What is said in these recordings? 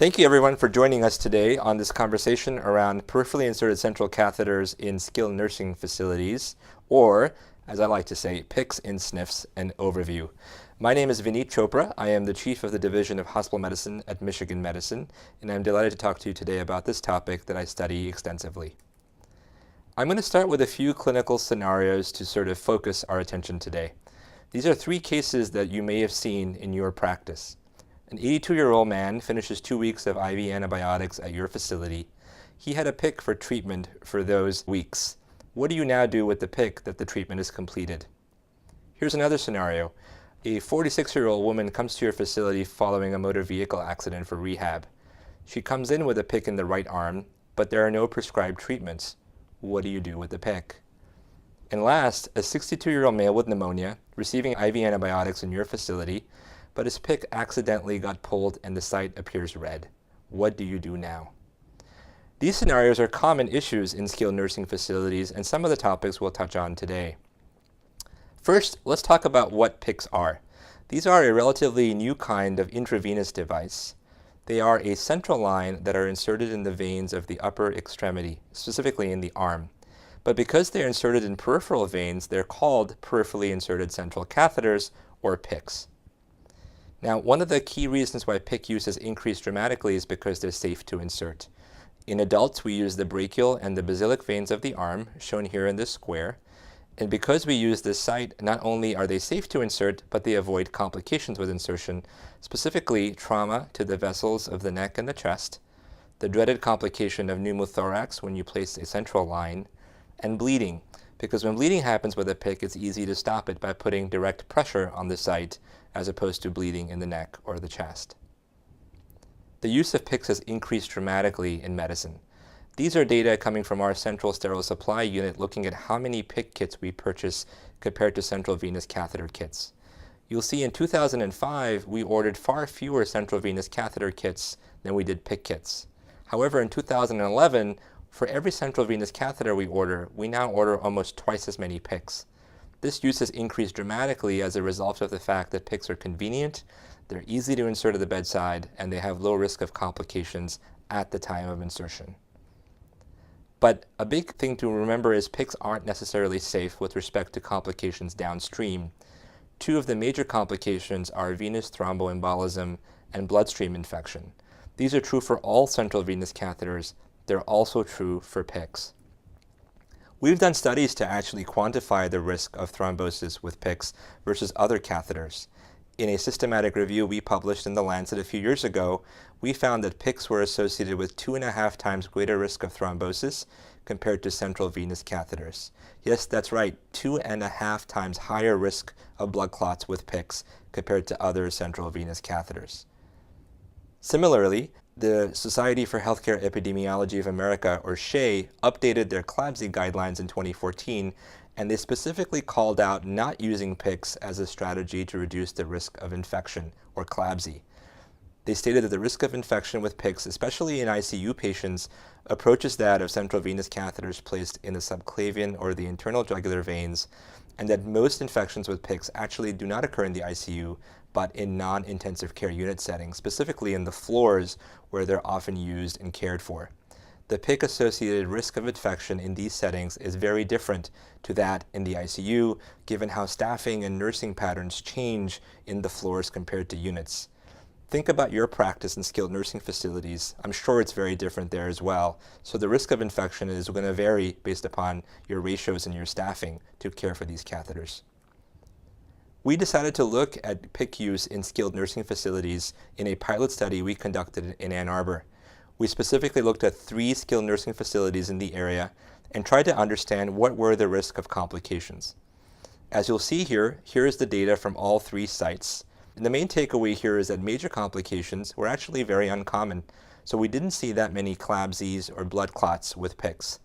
Thank you everyone for joining us today on this conversation around peripherally inserted central catheters in skilled nursing facilities, or as I like to say, PICCs in SNFs, an overview. My name is Vineet Chopra. I am the Chief of the Division of Hospital Medicine at Michigan Medicine, and I'm delighted to talk to you today about this topic that I study extensively. I'm going to start with a few clinical scenarios to sort of focus our attention today. These are three cases that you may have seen in your practice. An 82-year-old man finishes 2 weeks of IV antibiotics at your facility. He had a PICC for treatment for those weeks. What do you now do with the PICC that the treatment is completed? Here's another scenario. A 46-year-old woman comes to your facility following a motor vehicle accident for rehab. She comes in with a PICC in the right arm, but there are no prescribed treatments. What do you do with the PICC? And last, a 62-year-old male with pneumonia receiving IV antibiotics in your facility, but his PICC accidentally got pulled and the site appears red. What do you do now? These scenarios are common issues in skilled nursing facilities, and some of the topics we'll touch on today. First, let's talk about what PICCs are. These are a relatively new kind of intravenous device. They are a central line that are inserted in the veins of the upper extremity, specifically in the arm. But because they're inserted in peripheral veins, they're called peripherally inserted central catheters, or PICCs. Now, one of the key reasons why PICC use has increased dramatically is because they're safe to insert. In adults, we use the brachial and the basilic veins of the arm, shown here in this square. And because we use this site, not only are they safe to insert, but they avoid complications with insertion, specifically trauma to the vessels of the neck and the chest, the dreaded complication of pneumothorax when you place a central line, and bleeding, because when bleeding happens with a PICC, it's easy to stop it by putting direct pressure on the site as opposed to bleeding in the neck or the chest. The use of PICCs has increased dramatically in medicine. These are data coming from our central sterile supply unit looking at how many PICC kits we purchase compared to central venous catheter kits. You'll see in 2005, we ordered far fewer central venous catheter kits than we did PICC kits. However, in 2011, for every central venous catheter we order, we now order almost twice as many PICCs. This use has increased dramatically as a result of the fact that PICCs are convenient, they're easy to insert at the bedside, and they have low risk of complications at the time of insertion. But a big thing to remember is PICCs aren't necessarily safe with respect to complications downstream. Two of the major complications are venous thromboembolism and bloodstream infection. These are true for all central venous catheters. They're also true for PICCs. We've done studies to actually quantify the risk of thrombosis with PICCs versus other catheters. In a systematic review we published in The Lancet a few years ago, we found that PICCs were associated with 2.5 times greater risk of thrombosis compared to central venous catheters. Yes, that's right, 2.5 times higher risk of blood clots with PICCs compared to other central venous catheters. Similarly, the Society for Healthcare Epidemiology of America, or SHEA, updated their CLABSI guidelines in 2014, and they specifically called out not using PICCs as a strategy to reduce the risk of infection, or CLABSI. They stated that the risk of infection with PICCs, especially in ICU patients, approaches that of central venous catheters placed in the subclavian or the internal jugular veins, and that most infections with PICCs actually do not occur in the ICU, but in non-intensive care unit settings, specifically in the floors where they're often used and cared for. The PICC-associated risk of infection in these settings is very different to that in the ICU, given how staffing and nursing patterns change in the floors compared to units. Think about your practice in skilled nursing facilities. I'm sure it's very different there as well. So the risk of infection is going to vary based upon your ratios and your staffing to care for these catheters. We decided to look at PICC use in skilled nursing facilities in a pilot study we conducted in Ann Arbor. We specifically looked at 3 skilled nursing facilities in the area and tried to understand what were the risk of complications. As you'll see here, here is the data from all 3 sites. And the main takeaway here is that major complications were actually very uncommon, so we didn't see that many CLABSIs or blood clots with PICCs.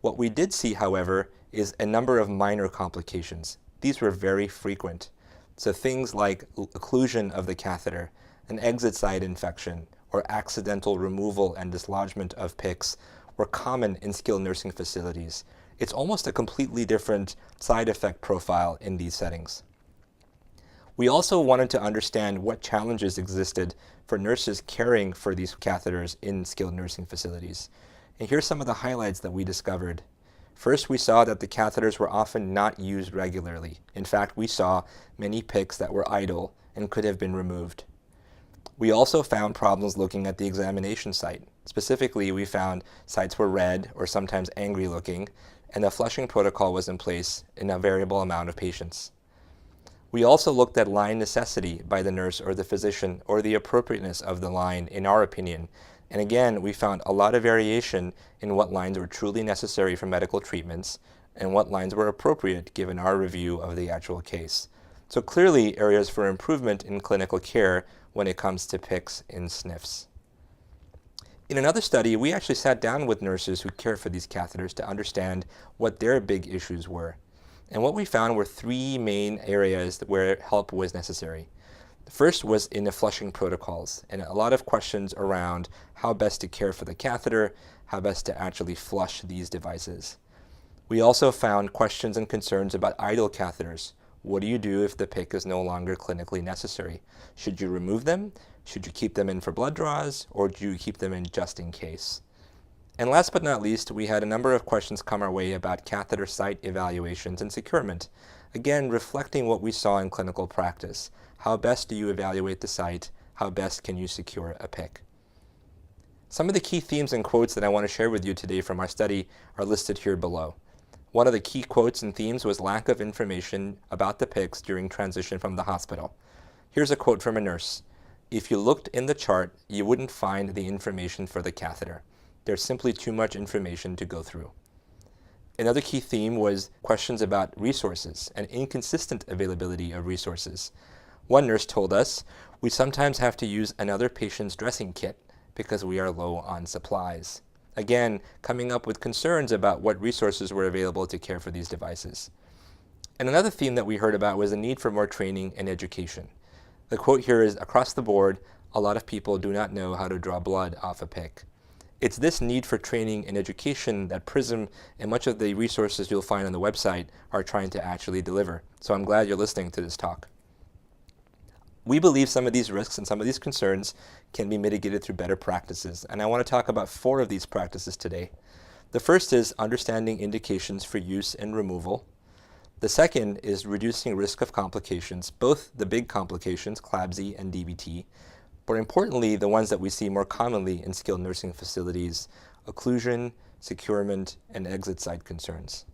What we did see, however, is a number of minor complications. These were very frequent. So things like occlusion of the catheter, an exit site infection, or accidental removal and dislodgement of PICCs were common in skilled nursing facilities. It's almost a completely different side effect profile in these settings. We also wanted to understand what challenges existed for nurses caring for these catheters in skilled nursing facilities. And here's some of the highlights that we discovered. First, we saw that the catheters were often not used regularly. In fact, we saw many PICCs that were idle and could have been removed. We also found problems looking at the examination site. Specifically, we found sites were red or sometimes angry looking, and the flushing protocol was in place in a variable amount of patients. We also looked at line necessity by the nurse or the physician, or the appropriateness of the line in our opinion. And again, we found a lot of variation in what lines were truly necessary for medical treatments and what lines were appropriate given our review of the actual case. So clearly areas for improvement in clinical care when it comes to PICCs in SNFs. In another study, we actually sat down with nurses who care for these catheters to understand what their big issues were. And what we found were three main areas where help was necessary. The first was in the flushing protocols, and a lot of questions around how best to care for the catheter, how best to actually flush these devices. We also found questions and concerns about idle catheters. What do you do if the PICC is no longer clinically necessary? Should you remove them? Should you keep them in for blood draws, or do you keep them in just in case? And last but not least, we had a number of questions come our way about catheter site evaluations and securement. Again, reflecting what we saw in clinical practice. How best do you evaluate the site? How best can you secure a PICC? Some of the key themes and quotes that I want to share with you today from our study are listed here below. One of the key quotes and themes was lack of information about the PICCs during transition from the hospital. Here's a quote from a nurse. If you looked in the chart, you wouldn't find the information for the catheter. There's simply too much information to go through. Another key theme was questions about resources and inconsistent availability of resources. One nurse told us, we sometimes have to use another patient's dressing kit because we are low on supplies. Again, coming up with concerns about what resources were available to care for these devices. And another theme that we heard about was the need for more training and education. The quote here is, across the board, a lot of people do not know how to draw blood off a PICC. It's this need for training and education that PRISM and much of the resources you'll find on the website are trying to actually deliver. So I'm glad you're listening to this talk. We believe some of these risks and some of these concerns can be mitigated through better practices, and I want to talk about 4 of these practices today. The first is understanding indications for use and removal. The second is reducing risk of complications, both the big complications, CLABSI and DVT, but importantly, the ones that we see more commonly in skilled nursing facilities, occlusion, securement, and exit site concerns.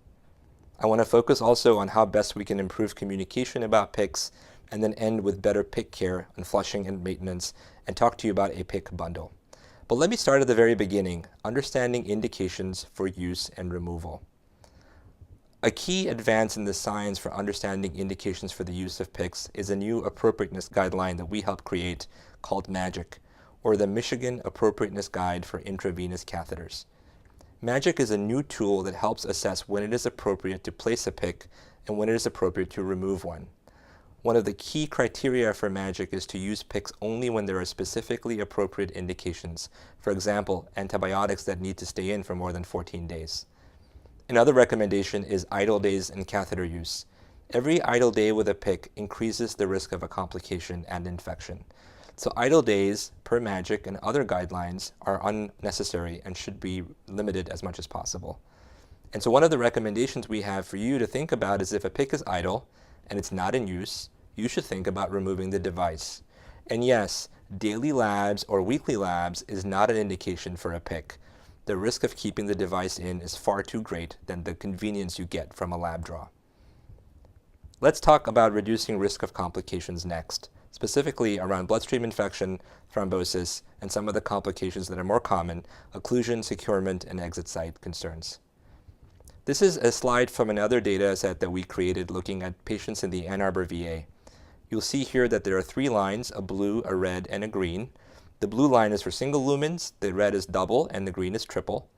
I want to focus also on how best we can improve communication about PICCs, and then end with better PICC care and flushing and maintenance, and talk to you about a PICC bundle. But let me start at the very beginning, understanding indications for use and removal. A key advance in the science for understanding indications for the use of PICCs is a new appropriateness guideline that we helped create called MAGIC, or the Michigan Appropriateness Guide for Intravenous Catheters. MAGIC is a new tool that helps assess when it is appropriate to place a PICC and when it is appropriate to remove one. One of the key criteria for MAGIC is to use PICCs only when there are specifically appropriate indications, for example, antibiotics that need to stay in for more than 14 days. Another recommendation is idle days in catheter use. Every idle day with a PICC increases the risk of a complication and infection. So idle days per MAGIC and other guidelines are unnecessary and should be limited as much as possible. And so one of the recommendations we have for you to think about is if a PICC is idle and it's not in use, you should think about removing the device. And yes, daily labs or weekly labs is not an indication for a PICC. The risk of keeping the device in is far too great than the convenience you get from a lab draw. Let's talk about reducing risk of complications next, specifically around bloodstream infection, thrombosis, and some of the complications that are more common, occlusion, securement, and exit site concerns. This is a slide from another data set that we created looking at patients in the Ann Arbor VA. You'll see here that there are 3 lines, a blue, a red, and a green. The blue line is for single lumens, the red is double, and the green is triple.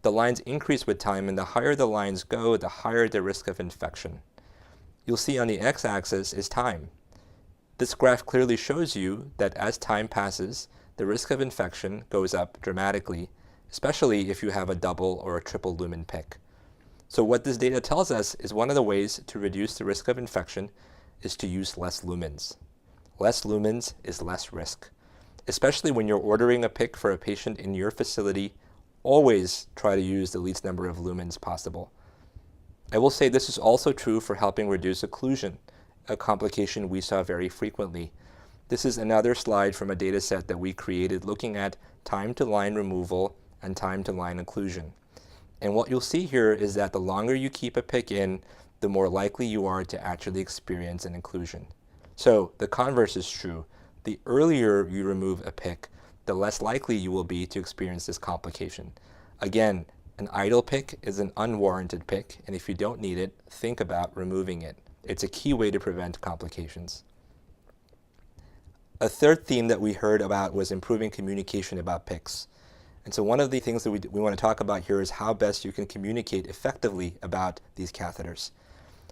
The lines increase with time, and the higher the lines go, the higher the risk of infection. You'll see on the x-axis is time. This graph clearly shows you that as time passes, the risk of infection goes up dramatically, especially if you have a double or a triple lumen PICC. So what this data tells us is one of the ways to reduce the risk of infection is to use less lumens. Less lumens is less risk. Especially when you're ordering a PICC for a patient in your facility, always try to use the least number of lumens possible. I will say this is also true for helping reduce occlusion, a complication we saw very frequently. This is another slide from a data set that we created looking at time to line removal and time to line occlusion. And what you'll see here is that the longer you keep a PICC in, the more likely you are to actually experience an occlusion. So the converse is true. The earlier you remove a PICC, the less likely you will be to experience this complication. Again, an idle PICC is an unwarranted PICC, and if you don't need it, think about removing it. It's a key way to prevent complications. A third theme that we heard about was improving communication about PICCs. And so one of the things that we want to talk about here is how best you can communicate effectively about these catheters.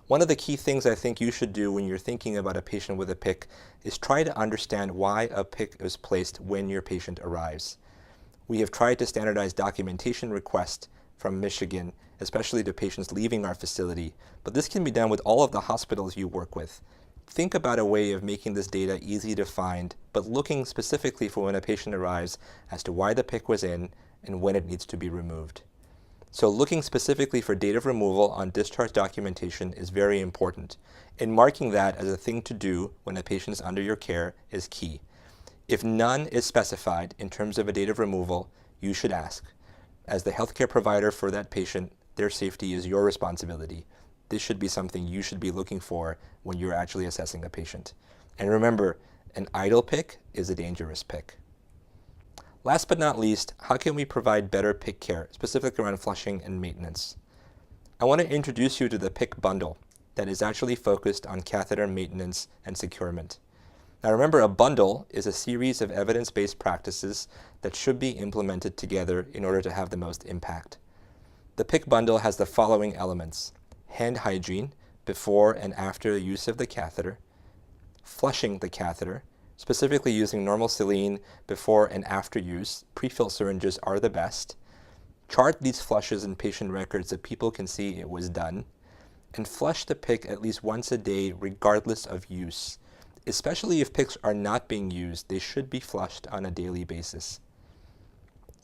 One of the key things I think you should do when you're thinking about a patient with a PICC is try to understand why a PICC is placed when your patient arrives. We have tried to standardize documentation requests from Michigan, especially to patients leaving our facility, but this can be done with all of the hospitals you work with. Think about a way of making this data easy to find, but looking specifically for when a patient arrives as to why the PICC was in and when it needs to be removed. So looking specifically for date of removal on discharge documentation is very important, and marking that as a thing to do when a patient is under your care is key. If none is specified in terms of a date of removal, you should ask. As the healthcare provider for that patient, their safety is your responsibility. This should be something you should be looking for when you're actually assessing a patient. And remember, an idle PICC is a dangerous PICC. Last but not least, how can we provide better PICC care, specifically around flushing and maintenance? I want to introduce you to the PICC bundle that is actually focused on catheter maintenance and securement. Now remember, a bundle is a series of evidence-based practices that should be implemented together in order to have the most impact. The PICC bundle has the following elements: hand hygiene before and after the use of the catheter, flushing the catheter, specifically using normal saline before and after use. Pre-fill syringes are the best. Chart these flushes in patient records so people can see it was done, and flush the PICC at least once a day regardless of use. Especially if PICCs are not being used, they should be flushed on a daily basis.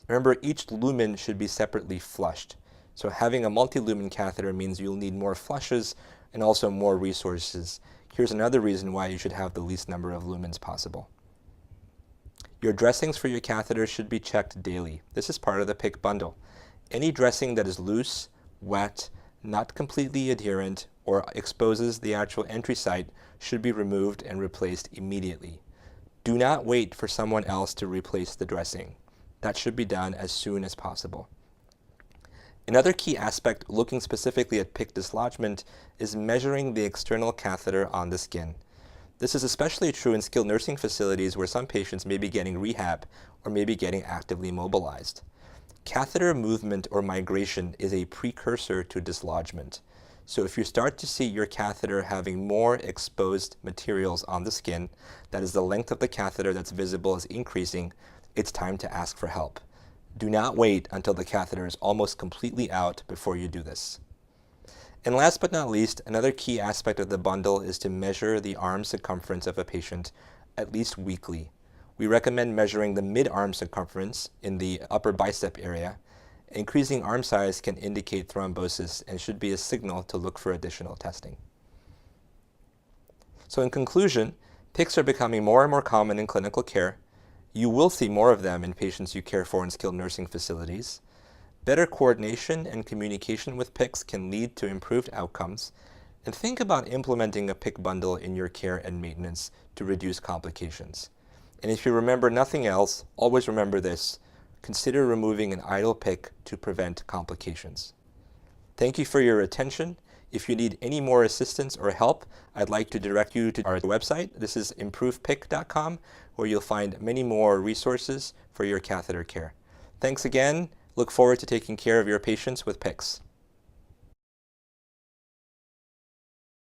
Remember, each lumen should be separately flushed. So having a multi-lumen catheter means you'll need more flushes and also more resources. Here's another reason why you should have the least number of lumens possible. Your dressings for your catheter should be checked daily. This is part of the PICC bundle. Any dressing that is loose, wet, not completely adherent, or exposes the actual entry site should be removed and replaced immediately. Do not wait for someone else to replace the dressing. That should be done as soon as possible. Another key aspect looking specifically at PICC dislodgement is measuring the external catheter on the skin. This is especially true in skilled nursing facilities where some patients may be getting rehab or may be getting actively mobilized. Catheter movement or migration is a precursor to dislodgement. So if you start to see your catheter having more exposed materials on the skin, that is the length of the catheter that's visible is increasing, it's time to ask for help. Do not wait until the catheter is almost completely out before you do this. And last but not least, another key aspect of the bundle is to measure the arm circumference of a patient at least weekly. We recommend measuring the mid-arm circumference in the upper bicep area. Increasing arm size can indicate thrombosis and should be a signal to look for additional testing. So in conclusion, PICCs are becoming more and more common in clinical care. You will see more of them in patients you care for in skilled nursing facilities. Better coordination and communication with PICCs can lead to improved outcomes. And think about implementing a PICC bundle in your care and maintenance to reduce complications. And if you remember nothing else, always remember this: consider removing an idle PICC to prevent complications. Thank you for your attention. If you need any more assistance or help, I'd like to direct you to our website. This is improvepic.com, where you'll find many more resources for your catheter care. Thanks again. Look forward to taking care of your patients with PICCs.